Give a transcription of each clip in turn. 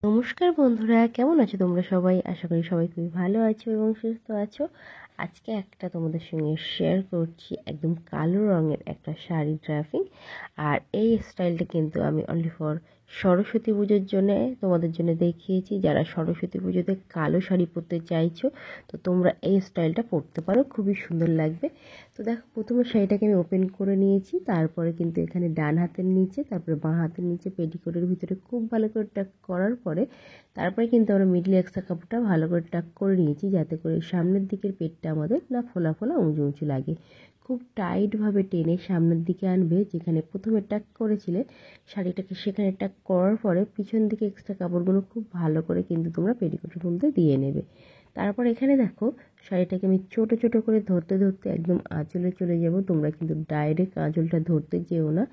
নমস্কার বন্ধুরা, কেমন আছো তোমরা সবাই? আশা করি সবাই খুবই ভালো আছো এবং সুস্থ আছো। আজকে একটা তোমাদের সঙ্গে শেয়ার করছি একদম কালো রঙের একটা শাড়ি ড্রাফিং। আর এই স্টাইলটা কিন্তু আমি অনলি ফর সরস্বতী পুজোর জন্য তোমাদের জন্য দেখিয়েছি। যারা সরস্বতী পুজোতে কালো শাড়ি পরতে চাইছো তো তোমরা এই স্টাইলটা পরতে পারো, খুবই সুন্দর লাগবে। তো দেখো, প্রথমে শাড়িটাকে আমি ওপেন করে নিয়েছি, তারপরে কিন্তু এখানে ডান হাতের নিচে তারপরে বাঁ হাতের নিচে পেটিকোটের ভিতরে খুব ভালো করে টাক করার পরে তারপরে কিন্তু আমরা মিডলে এক্সট্রা কাপড়টা ভালো করে টাক করে নিয়েছি, যাতে করে সামনের দিকের পেটটা আমাদের না ফোলা ফোলা উঁচু উঁচু লাগে। খুব টাইটভাবে টেনে সামনের দিকে আনবে, যেখানে প্রথমে টাক করেছিলে শাড়িটাকে সেখানে টাক করার পরে পিছন দিকে এক্সট্রা কাপড়গুলো খুব ভালো করে কিন্তু তোমরা পেটিকোটের মধ্যে দিয়ে নেবে। তারপর এখানে দেখো, শাড়িটাকে আমি ছোট ছোট করে ধরতে ধরতে একদম আঁচলে চলে যাব। তোমরা কিন্তু ডাইরেক্ট আঁচলটা ধরতে যেও না,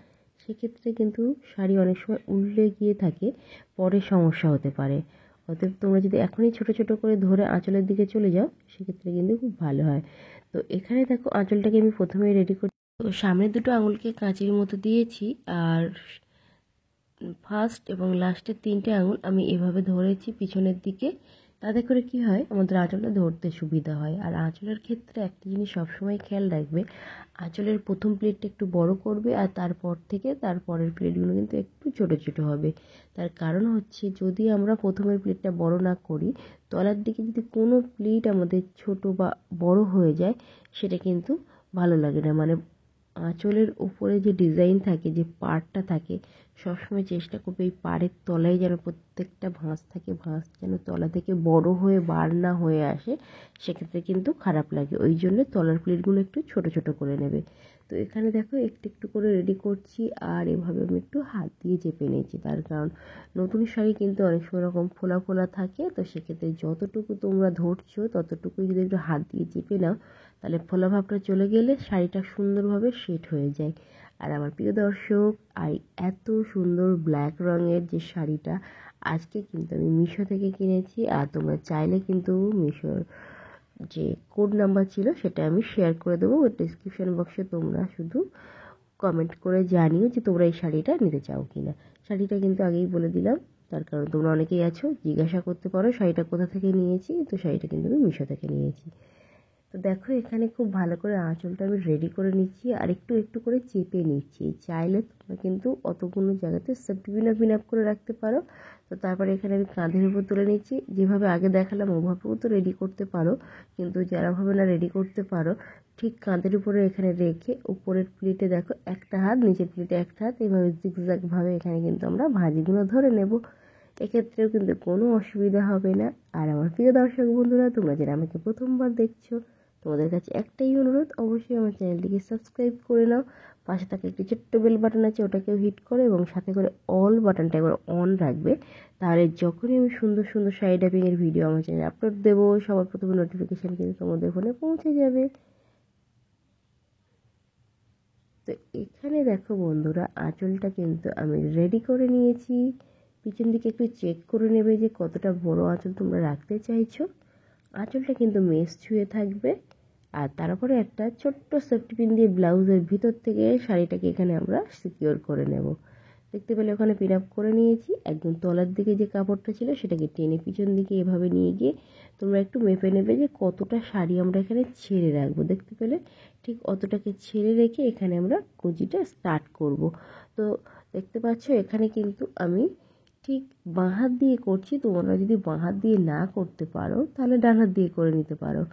সেক্ষেত্রে কিন্তু শাড়ি অনেক সময় উল্টে গিয়ে থাকে, পরে সমস্যা হতে পারে। অতএব তোমরা যদি এখনই ছোট ছোট করে ধরে আঁচলের দিকে চলে যাও, সেক্ষেত্রে কিন্তু খুব ভালো হয়। তো এখানে দেখো, আঁচলটাকে আমি প্রথমেই রেডি করি। তো সামনের দুটো আঙুলকে কাঁচির মতো দিয়েছি, আর ফার্স্ট এবং লাস্টের তিনটে আঙুল আমি এভাবে ধরেছি পিছনের দিকে। তাতে করে কি হয়, আমাদের আঁচলটা ধরতে সুবিধা হয়। আর আঁচলের ক্ষেত্রে একটা জিনিস সবসময় খেয়াল রাখবে, আঁচলের প্রথম প্লেটটা একটু বড় করবে, আর তারপর থেকে তারপরের প্লেটগুলো কিন্তু একটু ছোট ছোট হবে। তার কারণ হচ্ছে, যদি আমরা প্রথমের প্লেটটা বড় না করি, তলার দিকে যদি কোনো প্লেট আমাদের ছোট বা বড় হয়ে যায়, সেটা কিন্তু ভালো লাগে না। মানে আঁচলের উপরে যে ডিজাইন থাকে, যে পাড়টা থাকে, সবসময় চেষ্টা করবে এই পাড়ের তলায় যেন প্রত্যেকটা ভাঁজ থাকে, ভাঁজ যেন তলা থেকে বড় হয়ে বার না হয়ে আসে, সেক্ষেত্রে কিন্তু খারাপ লাগে। ওই জন্য তলার প্লেটগুলো একটু ছোট ছোট করে নেবে। তো এখানে দেখো, একটু একটু করে রেডি করছি, আর এভাবে আমি একটু হাত দিয়ে চেপে নিয়েছি। তার কারণ নতুন শাড়ি কিন্তু অনেক সময় এরকম ফোলা ফোলা থাকে, তো সেক্ষেত্রে যতটুকু তোমরা ধরছো ততটুকুই যদি একটু হাত দিয়ে চেপে নাও, তাহলে ফোলা ভাবটা চলে গেলে শাড়িটা সুন্দরভাবে সেট হয়ে যায়। আর আমার প্রিয় দর্শক, আর এত সুন্দর ব্ল্যাক রঙের যে শাড়িটা আজকে কিন্তু আমি মিশো থেকে কিনেছি। আর তোমরা চাইলে কিন্তু মিশোর যে কোড নাম্বার ছিল সেটা আমি শেয়ার করে দেবো ডিসক্রিপশন বক্সে। তোমরা শুধু কমেন্ট করে জানিও যে তোমরা এই শাড়িটা নিতে চাও কি না। শাড়িটা কিন্তু আগেই বলে দিলাম, তার কারণ তোমরা অনেকেই আছো জিজ্ঞাসা করতে পারো শাড়িটা কোথা থেকে নিয়েছি। তো শাড়িটা কিন্তু আমি মিশো থেকে নিয়েছি। তো দেখো, এখানে খুব ভালো করে আঁচলটা আমি রেডি করে নিচ্ছি, আর একটু একটু করে চেপে নিচ্ছি। চাইলে তোমরা কিন্তু অতগুলো জায়গাতে সেফটি পিন আপ করে রাখতে পারো। তো তারপরে এখানে আমি কাঁধের উপর তুলে নিচ্ছি, যেভাবে আগে দেখালাম ওভাবেও তো রেডি করতে পারো, কিন্তু যারাভাবে না রেডি করতে পারো, ঠিক কাঁধের উপরে এখানে রেখে উপরের প্লেটে দেখো একটা হাত, নিচের প্লেটে একটা হাত, এইভাবে জিগজ্যাগভাবে এখানে কিন্তু আমরা ভাঁজগুলো ধরে নেব। এক্ষেত্রেও কিন্তু কোনো অসুবিধা হবে না। আর আমার প্রিয় দর্শক বন্ধুরা, তোমরা যারা আমাকে প্রথমবার দেখছো, তোমাদের কাছে একটাই অনুরোধ, অবশ্যই আমার চ্যানেলটিকে সাবস্ক্রাইব করে নাও। পাশে থাকা একটি ছোট্ট বেল বাটন আছে, ওটাকেও হিট করো এবং সাথে করে অল বাটনটা একবার অন রাখবে। তাহলে যখনই আমি সুন্দর সুন্দর শাড়ি ড্রাপিংয়ের ভিডিও আমার চ্যানেলে আপলোড দেবো, সবার প্রথমে নোটিফিকেশান কিন্তু তোমাদের ফোনে পৌঁছে যাবে। তো এখানে দেখো বন্ধুরা, আঁচলটা কিন্তু আমি রেডি করে নিয়েছি। পিছন দিকে একটু চেক করে নেবে যে কতটা বড় আঁচল তোমরা রাখতে চাইছো। আঁচলটা কিন্তু মেশ ছুঁয়ে থাকবে। আর তারপরে একটা ছোট্ট সেফটি পিন দিয়ে ব্লাউজের ভিতর থেকে শাড়িটাকে এখানে আমরা সিকিওর করে নেব। দেখতে পেলে ওখানে পিন আপ করে নিয়েছি। একদম তলার দিকে যে কাপড়টা ছিল সেটাকে টেনে পিছন দিকে এভাবে নিয়ে গিয়ে তোমরা একটু মেপে নেবে যে কতটা শাড়ি আমরা এখানে ছেড়ে রাখবো। দেখতে পেলে ঠিক অতটাকে ছেড়ে রেখে এখানে আমরা কুচিটা স্টার্ট করব। তো দেখতে পাচ্ছ, এখানে কিন্তু আমি ঠিক বাঁ হাত দিয়ে করছি। তোমরা যদি বাঁ হাত দিয়ে না করতে পারো, তাহলে ডান হাত দিয়ে করে নিতে পারো।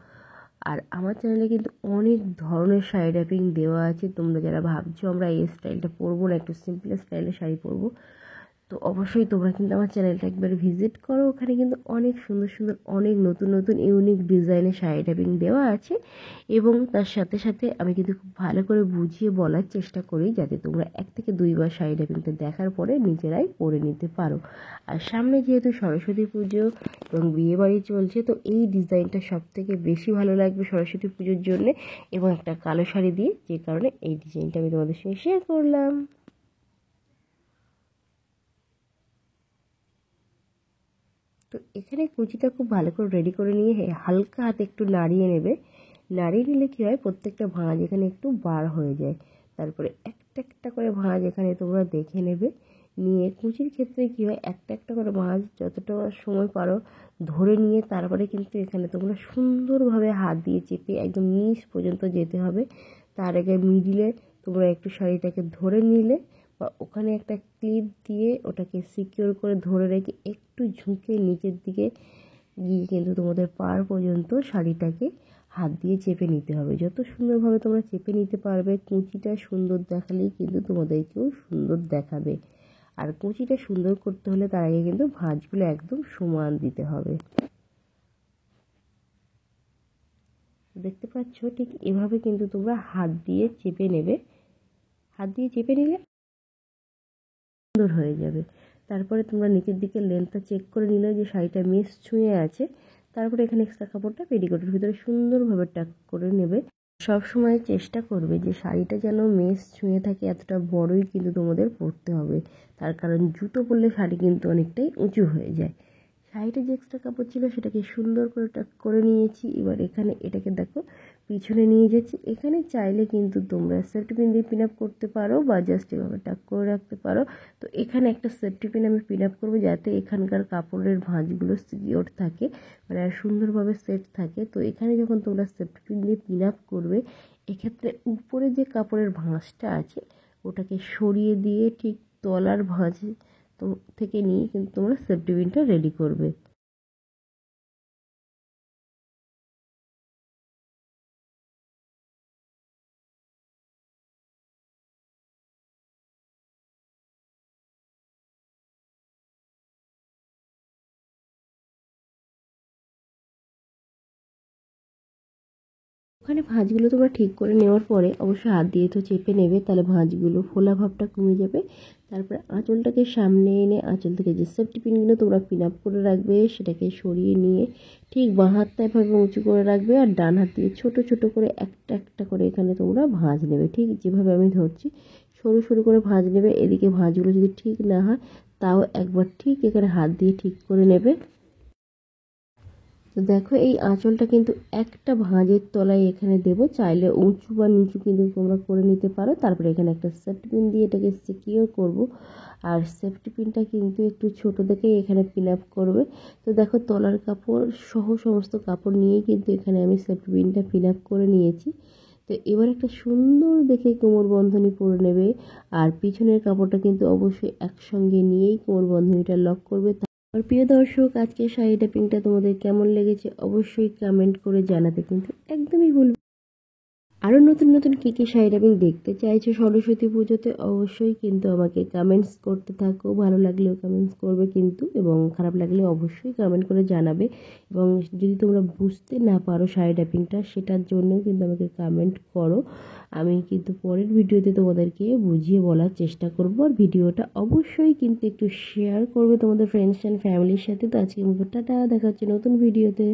আর আমার চ্যানেলে কিন্তু অনেক ধরনের শাড়ি ড্রাপিং দেওয়া আছে। তোমরা যারা ভাবছো আমরা এই স্টাইলটা পরবো না, একটু সিম্পল স্টাইলের শাড়ি পরবো, তো অবশ্যই তোমরা কিন্তু আমার চ্যানেলটা একবার ভিজিট করো। ওখানে কিন্তু অনেক সুন্দর সুন্দর, অনেক নতুন নতুন ইউনিক ডিজাইনের শাড়ি ড্রাপিং দেওয়া আছে। এবং তার সাথে সাথে আমি কিন্তু খুব ভালো করে বুঝিয়ে বলার চেষ্টা করি, যাতে তোমরা 1 থেকে 2 বার শাড়ি ড্রাপিংটা দেখার পরে নিজেরাই পরে নিতে পারো। আর সামনে যেহেতু সরস্বতী পুজো এবং বিয়েবাড়ি চলছে, তো এই ডিজাইনটা সবথেকে বেশি ভালো লাগবে সরস্বতী পুজোর জন্যে, এবং একটা কালো শাড়ি দিয়ে, যে কারণে এই ডিজাইনটা আমি তোমাদের সঙ্গে শেয়ার করলাম। তো এখানে কুচিটা খুব ভালো করে রেডি করে নিয়ে হালকা হাতে একটু নাড়িয়ে নেবে। নাড়িয়ে নিলে কী হয়, প্রত্যেকটা ভাঁজ এখানে একটু বার হয়ে যায়। তারপরে একটা একটা করে ভাঁজ এখানে তোমরা দেখে নেবে নিয়ে কুচির ক্ষেত্রে কী হয়, একটা একটা করে ভাঁজ যতটা সময় পারো ধরে নিয়ে তারপরে কিন্তু এখানে তোমরা সুন্দরভাবে হাত দিয়ে চেপে একদম নিচ পর্যন্ত যেতে হবে। তার আগে মিডিলে তোমরা একটু শাড়িটাকে ধরে নিলে বা ওখানে একটা ক্লিপ দিয়ে ওটাকে সিকিউর করে ধরে রেখে একটু ঝুঁকে নিচের দিকে গিয়ে কিন্তু তোমাদের পাড় পর্যন্ত শাড়িটাকে হাত দিয়ে চেপে নিতে হবে। যত সুন্দরভাবে তোমরা চেপে নিতে পারবে, কুচিটা সুন্দর দেখালেই কিন্তু তোমাদেরকেও সুন্দর দেখাবে। আর কুচিটা সুন্দর করতে হলে তার আগে কিন্তু ভাঁজগুলো একদম সমান দিতে হবে। দেখতে পাচ্ছ ঠিক এভাবে কিন্তু তোমরা হাত দিয়ে চেপে নেবে। হাত দিয়ে চেপে নিলে সুন্দর হয়ে যাবে। তারপরে তোমরা নিচের দিকে লেন্থটা চেক করে নিলে যে শাড়িটা মেশ ছুঁয়ে আছে, তারপরে এখানে এক্সট্রা কাপড়টা পেটিকোটের ভিতরে সুন্দরভাবে টাক করে নেবে। সব সময় চেষ্টা করবে যে শাড়িটা যেন মেশ ছুঁয়ে থাকে, এতটা বড়ই কিন্তু তোমাদের পরতে হবে। তার কারণ জুতো পরলে শাড়ি কিন্তু অনেকটাই উঁচু হয়ে যায়। শাড়িটা যে এক্সট্রা কাপড় ছিল সেটাকে সুন্দর করে টাক করে নিয়েছি। এবার এখানে এটাকে দেখো পিছনে নিয়ে যাচ্ছি। এখানে চাইলে কিন্তু তোমরা সেফটি পিন দিয়ে পিন আপ করতে পারো বা জাস্ট এভাবে টাক করে রাখতে পারো। তো এখানে একটা সেফটি পিন আমি পিন আপ করবো যাতে এখানকার কাপড়ের ভাঁজগুলো সিকিওর থাকে, মানে আর সুন্দরভাবে সেট থাকে। তো এখানে যখন তোমরা সেফটি পিন দিয়ে পিন আপ করবে, এক্ষেত্রে উপরে যে কাপড়ের ভাঁজটা আছে ওটাকে সরিয়ে দিয়ে ঠিক তলার ভাঁজ তো থেকে নিয়ে কিন্তু তোমরা সেফটি পিনটা রেডি করবে। ওখানে ভাঁজগুলো তোমরা ঠিক করে নেওয়ার পরে অবশ্যই হাত দিয়ে তো চেপে নেবে, তাহলে ভাঁজগুলো ফোলা ভাবটা কমে যাবে। তারপরে আঁচলটাকে সামনে এনে আঁচল থেকে যে সেফটি পিনগুলো তোমরা পিন আপ করে রাখবে সেটাকে সরিয়ে নিয়ে ঠিক বাঁ হাতটা এভাবে উঁচু করে রাখবে, আর ডান হাত দিয়ে ছোটো ছোটো করে একটা একটা করে এখানে তোমরা ভাঁজ নেবে। ঠিক যেভাবে আমি ধরছি সরু সরু করে ভাঁজ নেবে। এদিকে ভাঁজগুলো যদি ঠিক না হয় তাও একবার ঠিক এখানে হাত দিয়ে ঠিক করে নেবে। তো দেখো এই আঁচলটা কিন্তু একটা ভাঁজের তলায় এখানে দেবো, চাইলে উঁচু বা নিচু কিন্তু তোমরা করে নিতে পারো। তারপরে এখানে একটা সেফটি পিন দিয়ে এটাকে সিকিওর করব, আর সেফটি পিনটা কিন্তু একটু ছোট দেখে এখানে পিন আপ করবে। তো দেখো তলার কাপড় সহ সমস্ত কাপড় নিয়েই কিন্তু এখানে আমি সেফটি পিনটা পিন আপ করে নিয়েছি। তো এবার একটা সুন্দর দেখে কোমর বন্ধনী পরে নেবে, আর পিছনের কাপড়টা কিন্তু অবশ্যই একসঙ্গে নিয়েই কোমর বন্ধনীটা লক করবে। আর প্রিয় দর্শক, আজকে শাড়ি ট্যাপিংটা তোমাদের কেমন লেগেছে অবশ্যই কমেন্ট করে জানাতে কিন্তু একদমই ভুলবে। আরও নতুন নতুন কী কী শাড়ি ট্যাপিং দেখতে চাইছো সরস্বতী পুজোতে অবশ্যই কিন্তু আমাকে কমেন্টস করতে থাকো। ভালো লাগলেও কমেন্টস করবে কিন্তু, এবং খারাপ লাগলে অবশ্যই কমেন্ট করে জানাবে। এবং যদি তোমরা বুঝতে না পারো শাড়ি ট্যাপিংটা, সেটার জন্যও কিন্তু আমাকে কমেন্ট করো। আমি কিন্তু পরের ভিডিওতে তোমাদেরকে বুঝিয়ে বলার চেষ্টা করব। আর ভিডিওটা অবশ্যই কিন্তু একটু শেয়ার করবে তোমাদের ফ্রেন্ডস অ্যান্ড ফ্যামিলির সাথে। তো আজকে টাটা, দেখা হচ্ছে নতুন ভিডিওতে।